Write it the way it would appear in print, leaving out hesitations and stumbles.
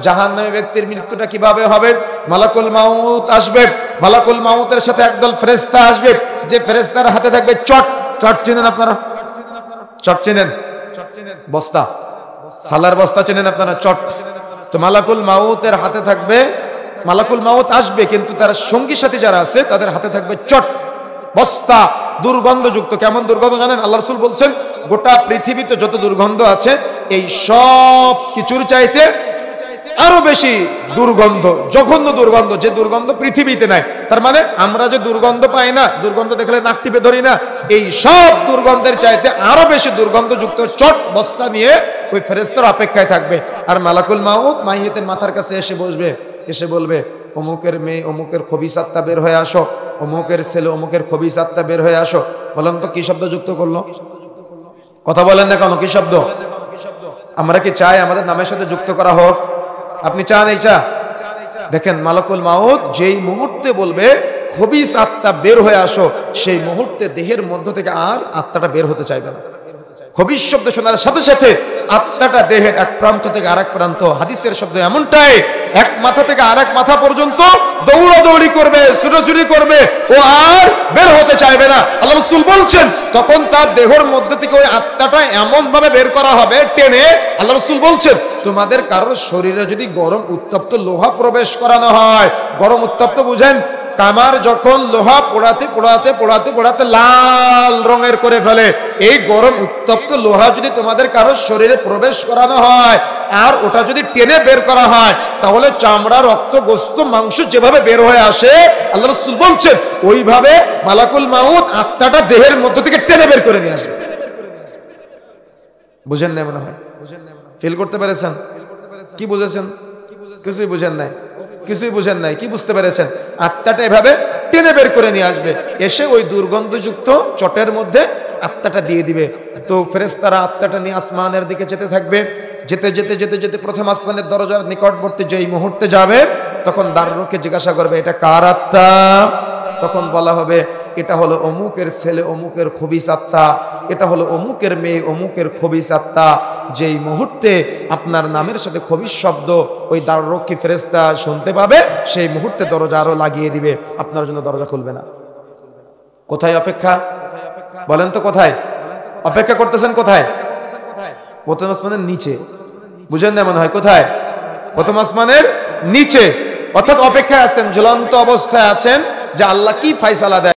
জাহান্নামী ব্যক্তির মৃত্যুটা কিভাবে হবে? মালাকুল মাউত আসবে, মালাকুল মাউতের সাথে একদল ফেরেশতা আসবে, যে ফেরেশতার হাতে থাকবে চট। চট চেনেন আপনারা? চট চেনেন? বস্তা, সালার বস্তা চেনেন আপনারা? চট। তো মালাকুল মাউতের হাতে থাকবে, মালাকুল মাউত আসবে কিন্তু তার সঙ্গী সাথী যারা আছে তাদের হাতে থাকবে চট, বস্তা, দুর্গন্ধযুক্ত। কেমন দুর্গন্ধ জানেন? আল্লাহ রাসূল বলছেন গোটা পৃথিবীতে যত দুর্গন্ধ আছে এই সব কিছুর চাইতে আরো বেশি দুর্গন্ধ, জঘন্য দুর্গন্ধ, যে দুর্গন্ধ পৃথিবীতে নাই। তার মানে আমরা যে দুর্গন্ধ পাই না, দুর্গন্ধ দেখলে নাক টিপে ধরি না, এই সব দুর্গন্ধের চাইতে আরো বেশি দুর্গন্ধযুক্ত চট বস্তা নিয়ে ওই ফেরেশতার অপেক্ষায় থাকবে। আর মালাকুল মাউত মাইয়েতের মাথার কাছে এসে বসবে, এসে বলবে অমুকের মেয়ে অমুকের খবিস আত্মা বের হয়ে আসো, অমুকের ছেলে অমুকের খবিস আত্মা বের হয়ে আসো। বলেন তো কি শব্দ যুক্ত করলো? কথা বলেন না কেন? কি শব্দ? আমরা কি চাই আমাদের নামের সাথে যুক্ত করা হোক? আপনি চান এইটা? দেখেন মালাকুল মাউত যেই মুহূর্তে বলবে খবিস আত্মা বের হয়ে আসো, সেই মুহূর্তে দেহের মধ্য থেকে আর আত্মাটা বের হতে চাইবে না। খবিস শব্দ শোনার সাথে সাথে আত্মাটা দেহের এক প্রান্ত থেকে আরেক প্রান্ত, হাদিসের শব্দ এমনটাই, এক মাথা থেকে আরেক মাথা পর্যন্ত দৌড়াদৌড়ি করবে, ছুটোছুটি করবে, ও আর বের হতে চাইবে না। আল্লাহ রাসূল বলছেন তখন তার দেহের মধ্য থেকে ওই আত্মাটা এমন ভাবে বের করা হবে টেনে। আল্লাহ রাসূল বলছেন তোমাদের কারোর শরীরে যদি গরম উত্তপ্ত লোহা প্রবেশ করানো হয়, গরম উত্তপ্ত বুঝেন, কামার যখন লোহা পোড়াতে পোড়াতে পোড়াতে পোড়াতে লাল রঙের করে ফেলে, এই গরম উত্তপ্ত লোহা যদি তোমাদের কারো শরীরে প্রবেশ করানো হয় আর ওটা যদি টেনে বের করা হয়, তাহলে চামড়া, রক্ত, গোস্ত, মাংস যেভাবে বের হয়ে আসে, আল্লাহ রাসূল বলছেন ওইভাবে মালাকুল মাউত আত্মাটা দেহের মধ্য থেকে টেনে বের করে নিয়ে আসবে। বুঝেন না মনে হয়? ফিল করতে পেরেছেন? কি বুঝেছেন? কিছুই বুঝেন নাই, কিছুই বুঝেন নাই। কি বুঝতে পেরেছেন? আত্মাটা এভাবে টেনে বের করে নিয়ে আসবে, এসে ওই দুর্গন্ধযুক্ত চটের মধ্যে আত্মাটা দিয়ে দিবে। তো ফেরেশতারা আত্মাটা নিয়ে আসমানের দিকে যেতে থাকবে। যেতে যেতে যেতে যেতে প্রথম আসমানের দরজার নিকটবর্তী যেই মুহূর্তে যাবে, তখন দারোয়ানকে জিজ্ঞাসা করবে এটা কার আত্মা? তখন বলা হবে এটা হলো অমুকের ছেলে অমুকের খবিস আত্মা, এটা হলো অমুকের মেয়ে অমুকের খবিস আত্মা। যেই মুহূর্তে আপনার নামের সাথে খবিস শব্দ ওই দারোয়ানকে ফেরেশতা শুনতে পাবে, সেই মুহূর্তে দরজা আরো লাগিয়ে দিবে, আপনার জন্য দরজা খুলবে না। কোথায় অপেক্ষা? বলেন তো কোথায় অপেক্ষা করতেছেন? কোথায়? প্রথম আসমানের নিচে। বুঝেন না মনে হয়? কোথায়? প্রথম আসমানের নিচে, অর্থাৎ অপেক্ষায় আছেন, ঝুলন্ত অবস্থায় আছেন যে আল্লাহ কি ফয়সালা দেয়।